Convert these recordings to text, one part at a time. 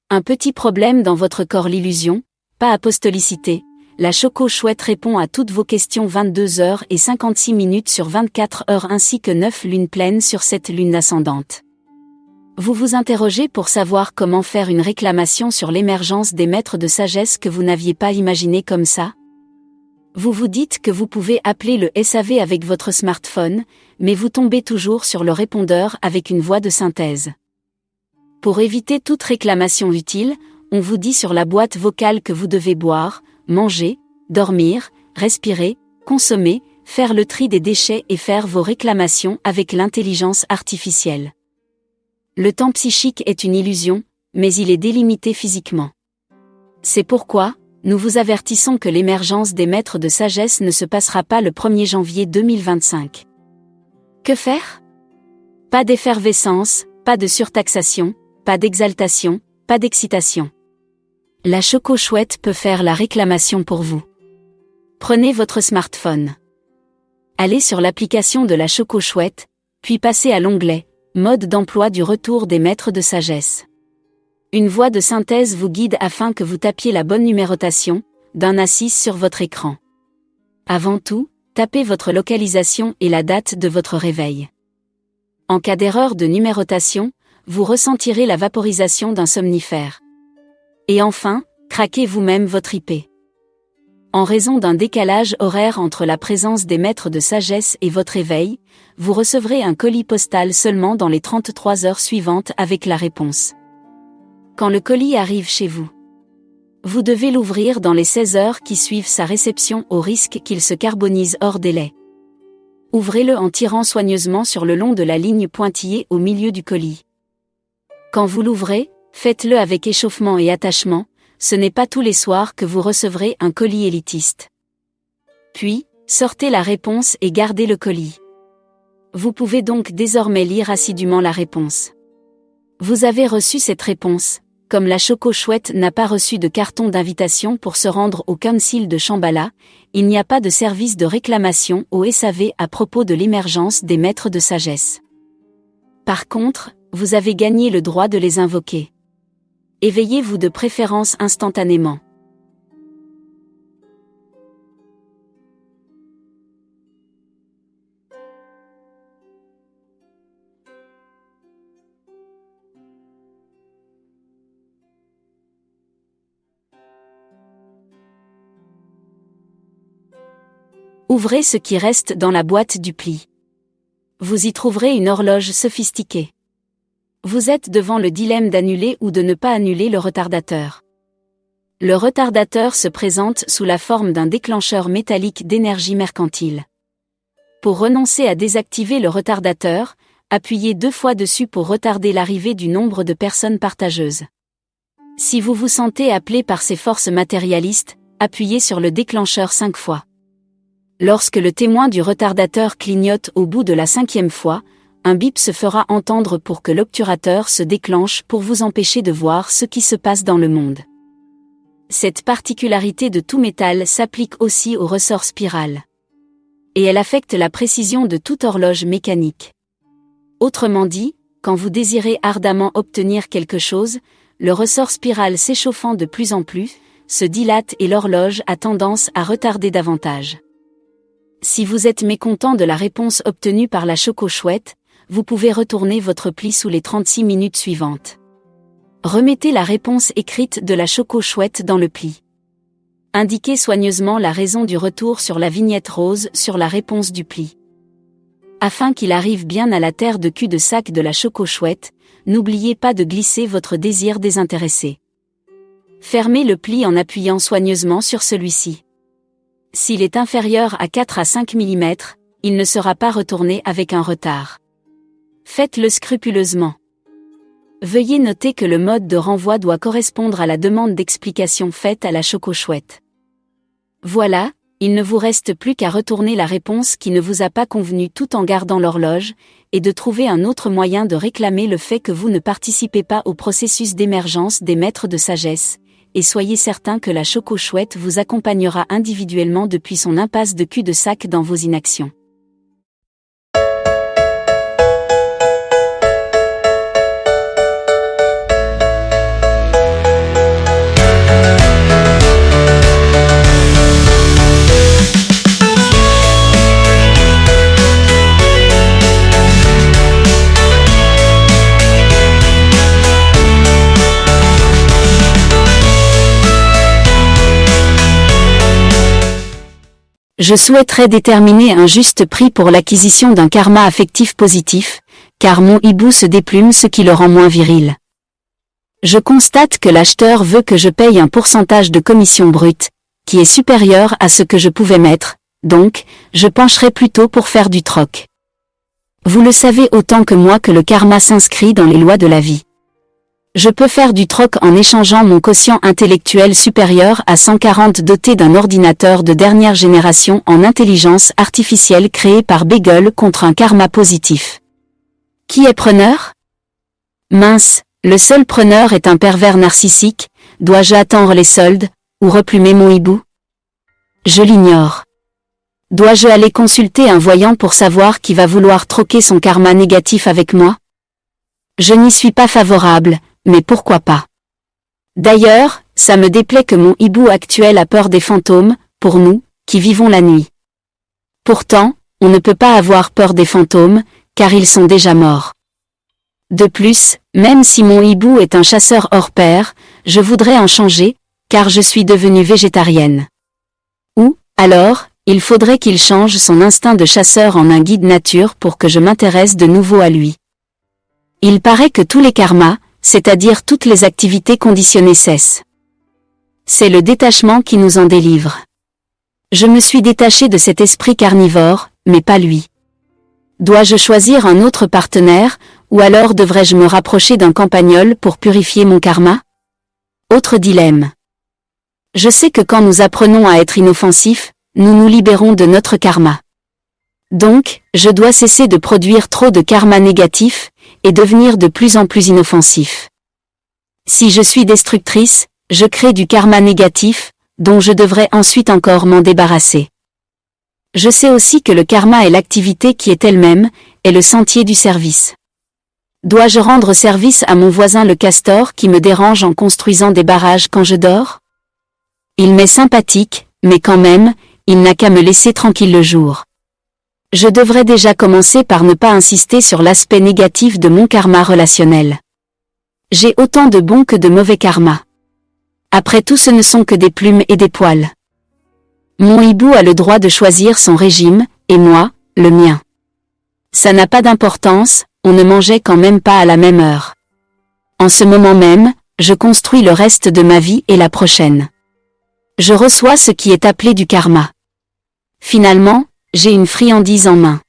Un petit problème dans votre corps, l'illusion, pas apostolicité. La Choco Chouette répond à toutes vos questions 22h56 sur 24 heures ainsi que 9 lunes pleines sur cette lune ascendante. Vous vous interrogez pour savoir comment faire une réclamation sur l'émergence des maîtres de sagesse que vous n'aviez pas imaginé comme ça? Vous vous dites que vous pouvez appeler le SAV avec votre smartphone, mais vous tombez toujours sur le répondeur avec une voix de synthèse. Pour éviter toute réclamation utile, on vous dit sur la boîte vocale que vous devez boire, manger, dormir, respirer, consommer, faire le tri des déchets et faire vos réclamations avec l'intelligence artificielle. Le temps psychique est une illusion, mais il est délimité physiquement. C'est pourquoi, nous vous avertissons que l'émergence des maîtres de sagesse ne se passera pas le 1er janvier 2025. Que faire? Pas d'effervescence, pas de surtaxation, pas d'exaltation, pas d'excitation. La Choco Chouette peut faire la réclamation pour vous. Prenez votre smartphone. Allez sur l'application de la Choco Chouette, puis passez à l'onglet « Mode d'emploi du retour des maîtres de sagesse ». Une voix de synthèse vous guide afin que vous tapiez la bonne numérotation, d'un à 6 sur votre écran. Avant tout, tapez votre localisation et la date de votre réveil. En cas d'erreur de numérotation, vous ressentirez la vaporisation d'un somnifère. Et enfin, craquez vous-même votre IP. En raison d'un décalage horaire entre la présence des maîtres de sagesse et votre éveil, vous recevrez un colis postal seulement dans les 33 heures suivantes avec la réponse. Quand le colis arrive chez vous, vous devez l'ouvrir dans les 16 heures qui suivent sa réception au risque qu'il se carbonise hors délai. Ouvrez-le en tirant soigneusement sur le long de la ligne pointillée au milieu du colis. Quand vous l'ouvrez, faites-le avec échauffement et attachement, ce n'est pas tous les soirs que vous recevrez un colis élitiste. Puis, sortez la réponse et gardez le colis. Vous pouvez donc désormais lire assidûment la réponse. Vous avez reçu cette réponse, comme la Choco Chouette n'a pas reçu de carton d'invitation pour se rendre au Council de Shambhala, il n'y a pas de service de réclamation au SAV à propos de l'émergence des maîtres de sagesse. Par contre, vous avez gagné le droit de les invoquer. Éveillez-vous de préférence instantanément. Ouvrez ce qui reste dans la boîte du pli. Vous y trouverez une horloge sophistiquée. Vous êtes devant le dilemme d'annuler ou de ne pas annuler le retardateur. Le retardateur se présente sous la forme d'un déclencheur métallique d'énergie mercantile. Pour renoncer à désactiver le retardateur, appuyez 2 fois dessus pour retarder l'arrivée du nombre de personnes partageuses. Si vous vous sentez appelé par ces forces matérialistes, appuyez sur le déclencheur 5 fois. Lorsque le témoin du retardateur clignote au bout de la 5e fois, un bip se fera entendre pour que l'obturateur se déclenche pour vous empêcher de voir ce qui se passe dans le monde. Cette particularité de tout métal s'applique aussi au ressort spirale. Et elle affecte la précision de toute horloge mécanique. Autrement dit, quand vous désirez ardemment obtenir quelque chose, le ressort spirale s'échauffant de plus en plus, se dilate et l'horloge a tendance à retarder davantage. Si vous êtes mécontent de la réponse obtenue par la Choco Chouette, vous pouvez retourner votre pli sous les 36 minutes suivantes. Remettez la réponse écrite de la Choco Chouette dans le pli. Indiquez soigneusement la raison du retour sur la vignette rose sur la réponse du pli. Afin qu'il arrive bien à la terre de cul-de-sac de la Choco Chouette, n'oubliez pas de glisser votre désir désintéressé. Fermez le pli en appuyant soigneusement sur celui-ci. S'il est inférieur à 4 à 5 mm, il ne sera pas retourné avec un retard. Faites-le scrupuleusement. Veuillez noter que le mode de renvoi doit correspondre à la demande d'explication faite à la Choco Chouette. Voilà, Il ne vous reste plus qu'à retourner la réponse qui ne vous a pas convenu tout en gardant l'horloge, et de trouver un autre moyen de réclamer le fait que vous ne participez pas au processus d'émergence des maîtres de sagesse, et soyez certain que la Choco-Chouette vous accompagnera individuellement depuis son impasse de cul-de-sac dans vos inactions. Je souhaiterais déterminer un juste prix pour l'acquisition d'un karma affectif positif, car mon hibou se déplume, ce qui le rend moins viril. Je constate que l'acheteur veut que je paye un pourcentage de commission brute, qui est supérieur à ce que je pouvais mettre, donc, je pencherai plutôt pour faire du troc. Vous le savez autant que moi que le karma s'inscrit dans les lois de la vie. Je peux faire du troc en échangeant mon quotient intellectuel supérieur à 140 doté d'un ordinateur de dernière génération en intelligence artificielle créé par Beagle contre un karma positif. Qui est preneur? Mince, le seul preneur est un pervers narcissique. Dois-je attendre les soldes, ou replumer mon hibou? Je l'ignore. Dois-je aller consulter un voyant pour savoir qui va vouloir troquer son karma négatif avec moi? Je n'y suis pas favorable, mais pourquoi pas? D'ailleurs, ça me déplaît que mon hibou actuel a peur des fantômes, pour nous, qui vivons la nuit. Pourtant, on ne peut pas avoir peur des fantômes, car ils sont déjà morts. De plus, même si mon hibou est un chasseur hors pair, je voudrais en changer, car je suis devenue végétarienne. Ou, alors, il faudrait qu'il change son instinct de chasseur en un guide nature pour que je m'intéresse de nouveau à lui. Il paraît que tous les karmas, c'est-à-dire toutes les activités conditionnées cessent. C'est le détachement qui nous en délivre. Je me suis détachée de cet esprit carnivore, mais pas lui. Dois-je choisir un autre partenaire, ou alors devrais-je me rapprocher d'un campagnol pour purifier mon karma? Autre dilemme. Je sais que quand nous apprenons à être inoffensifs, nous nous libérons de notre karma. Donc, je dois cesser de produire trop de karma négatif, et devenir de plus en plus inoffensif. Si je suis destructrice, je crée du karma négatif, dont je devrais ensuite encore m'en débarrasser. Je sais aussi que le karma est l'activité qui est elle-même, est le sentier du service. Dois-je rendre service à mon voisin le castor qui me dérange en construisant des barrages quand je dors? Il m'est sympathique, mais quand même, il n'a qu'à me laisser tranquille le jour. Je devrais déjà commencer par ne pas insister sur l'aspect négatif de mon karma relationnel. J'ai autant de bons que de mauvais karma. Après tout, ce ne sont que des plumes et des poils. Mon hibou a le droit de choisir son régime, et moi, le mien. Ça n'a pas d'importance, on ne mangeait quand même pas à la même heure. En ce moment même, je construis le reste de ma vie et la prochaine. Je reçois ce qui est appelé du karma. Finalement, j'ai une friandise en main.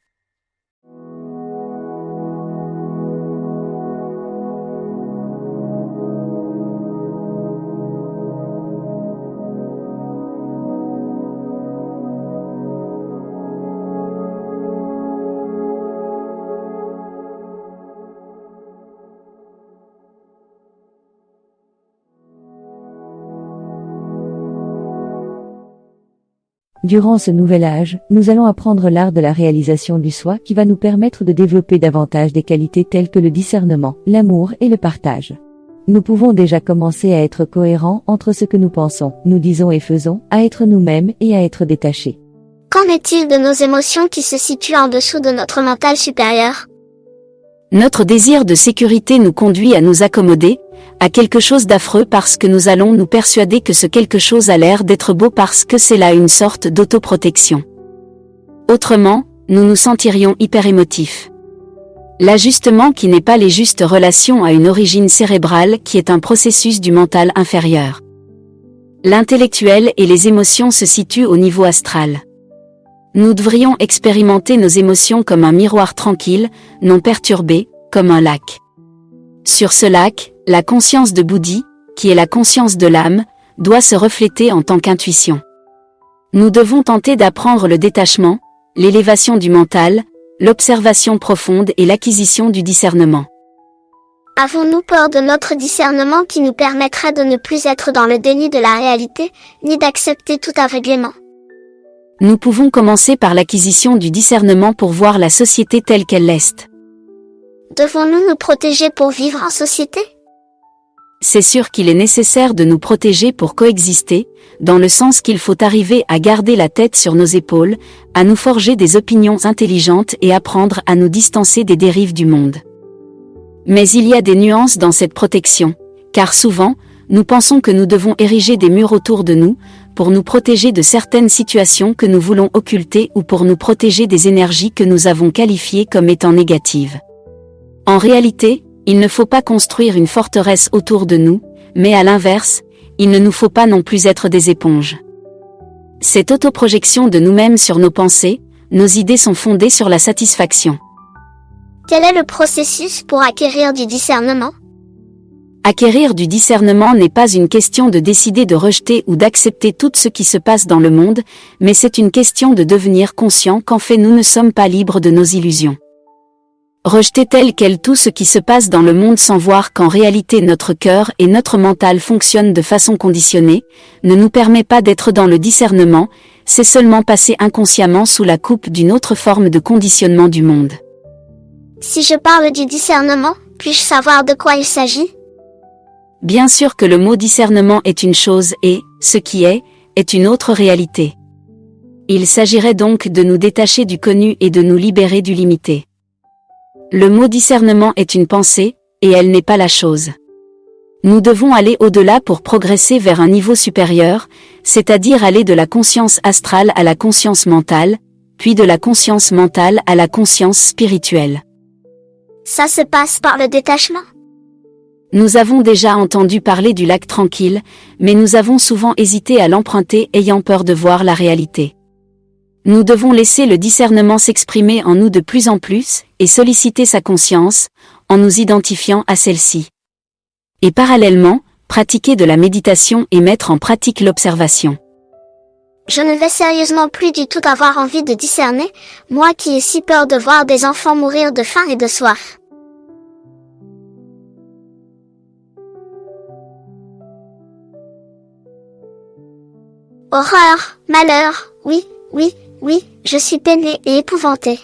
Durant ce nouvel âge, nous allons apprendre l'art de la réalisation du soi qui va nous permettre de développer davantage des qualités telles que le discernement, l'amour et le partage. Nous pouvons déjà commencer à être cohérents entre ce que nous pensons, nous disons et faisons, à être nous-mêmes et à être détachés. Qu'en est-il de nos émotions qui se situent en dessous de notre mental supérieur? Notre désir de sécurité nous conduit à nous accommoder, à quelque chose d'affreux parce que nous allons nous persuader que ce quelque chose a l'air d'être beau parce que c'est là une sorte d'autoprotection. Autrement, nous nous sentirions hyper émotifs. L'ajustement qui n'est pas les justes relations a une origine cérébrale qui est un processus du mental inférieur. L'intellectuel et les émotions se situent au niveau astral. Nous devrions expérimenter nos émotions comme un miroir tranquille, non perturbé, comme un lac. Sur ce lac, la conscience de Bouddhi, qui est la conscience de l'âme, doit se refléter en tant qu'intuition. Nous devons tenter d'apprendre le détachement, l'élévation du mental, l'observation profonde et l'acquisition du discernement. Avons-nous peur de notre discernement qui nous permettra de ne plus être dans le déni de la réalité, ni d'accepter tout aveuglément? Nous pouvons commencer par l'acquisition du discernement pour voir la société telle qu'elle est. Devons-nous nous protéger pour vivre en société? C'est sûr qu'il est nécessaire de nous protéger pour coexister, dans le sens qu'il faut arriver à garder la tête sur nos épaules, à nous forger des opinions intelligentes et apprendre à nous distancer des dérives du monde. Mais il y a des nuances dans cette protection, car souvent, nous pensons que nous devons ériger des murs autour de nous, pour nous protéger de certaines situations que nous voulons occulter ou pour nous protéger des énergies que nous avons qualifiées comme étant négatives. En réalité, il ne faut pas construire une forteresse autour de nous, mais à l'inverse, il ne nous faut pas non plus être des éponges. Cette autoprojection de nous-mêmes sur nos pensées, nos idées sont fondées sur la satisfaction. Quel est le processus pour acquérir du discernement? Acquérir du discernement n'est pas une question de décider de rejeter ou d'accepter tout ce qui se passe dans le monde, mais c'est une question de devenir conscient qu'en fait nous ne sommes pas libres de nos illusions. Rejeter tel quel tout ce qui se passe dans le monde sans voir qu'en réalité notre cœur et notre mental fonctionnent de façon conditionnée, ne nous permet pas d'être dans le discernement, c'est seulement passer inconsciemment sous la coupe d'une autre forme de conditionnement du monde. Si je parle du discernement, puis-je savoir de quoi il s'agit? Bien sûr que le mot discernement est une chose et, ce qui est une autre réalité. Il s'agirait donc de nous détacher du connu et de nous libérer du limité. Le mot discernement est une pensée, et elle n'est pas la chose. Nous devons aller au-delà pour progresser vers un niveau supérieur, c'est-à-dire aller de la conscience astrale à la conscience mentale, puis de la conscience mentale à la conscience spirituelle. Ça se passe par le détachement? Nous avons déjà entendu parler du lac tranquille, mais nous avons souvent hésité à l'emprunter ayant peur de voir la réalité. Nous devons laisser le discernement s'exprimer en nous de plus en plus, et solliciter sa conscience, en nous identifiant à celle-ci. Et parallèlement, pratiquer de la méditation et mettre en pratique l'observation. Je ne vais sérieusement plus du tout avoir envie de discerner, moi qui ai si peur de voir des enfants mourir de faim et de soif. Horreur, malheur, oui, oui, oui, je suis peinée et épouvantée.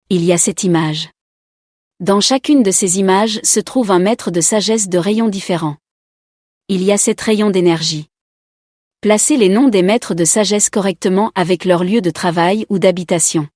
Il y a cette image. Dans chacune de ces images se trouve un maître de sagesse de rayons différents. Il y a 7 rayons d'énergie. Placez les noms des maîtres de sagesse correctement avec leur lieu de travail ou d'habitation.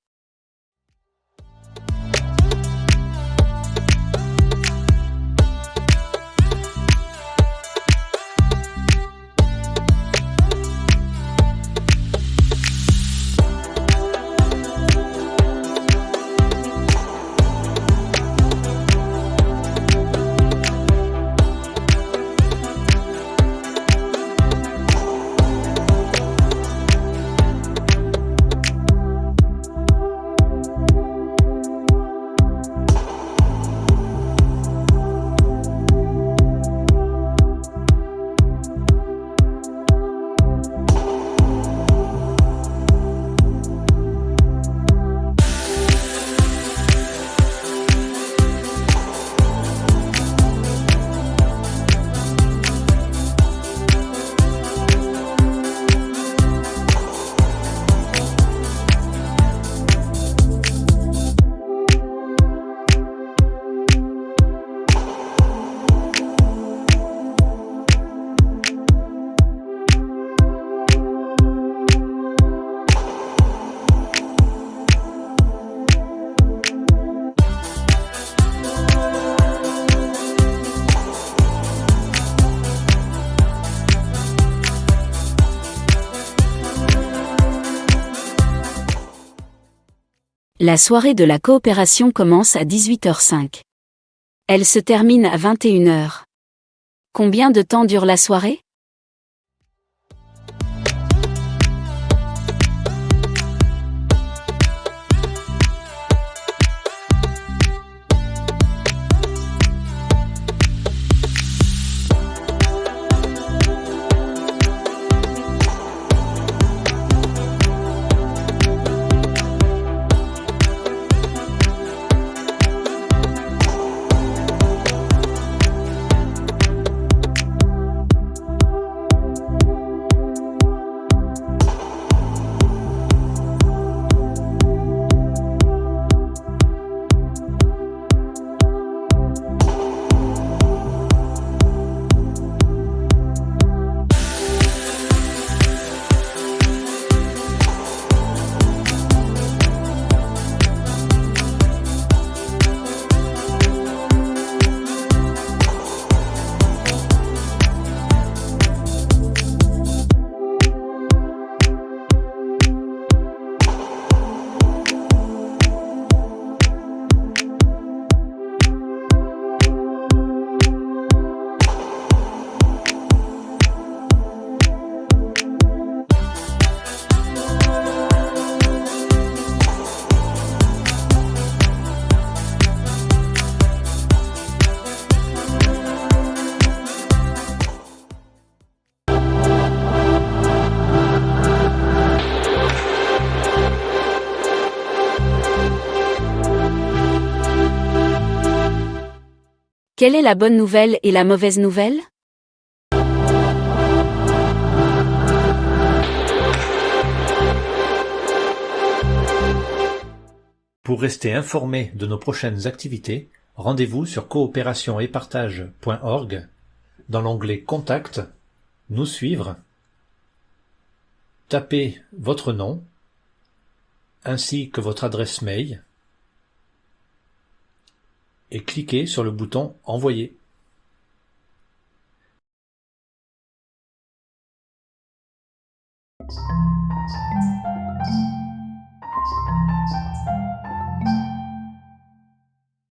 La soirée de la coopération commence à 18h05. Elle se termine à 21h. Combien de temps dure la soirée? Quelle est la bonne nouvelle et la mauvaise nouvelle? Pour rester informé de nos prochaines activités, rendez-vous sur coopérationetpartage.org dans l'onglet Contact, Nous suivre, tapez votre nom ainsi que votre adresse mail et cliquez sur le bouton Envoyer.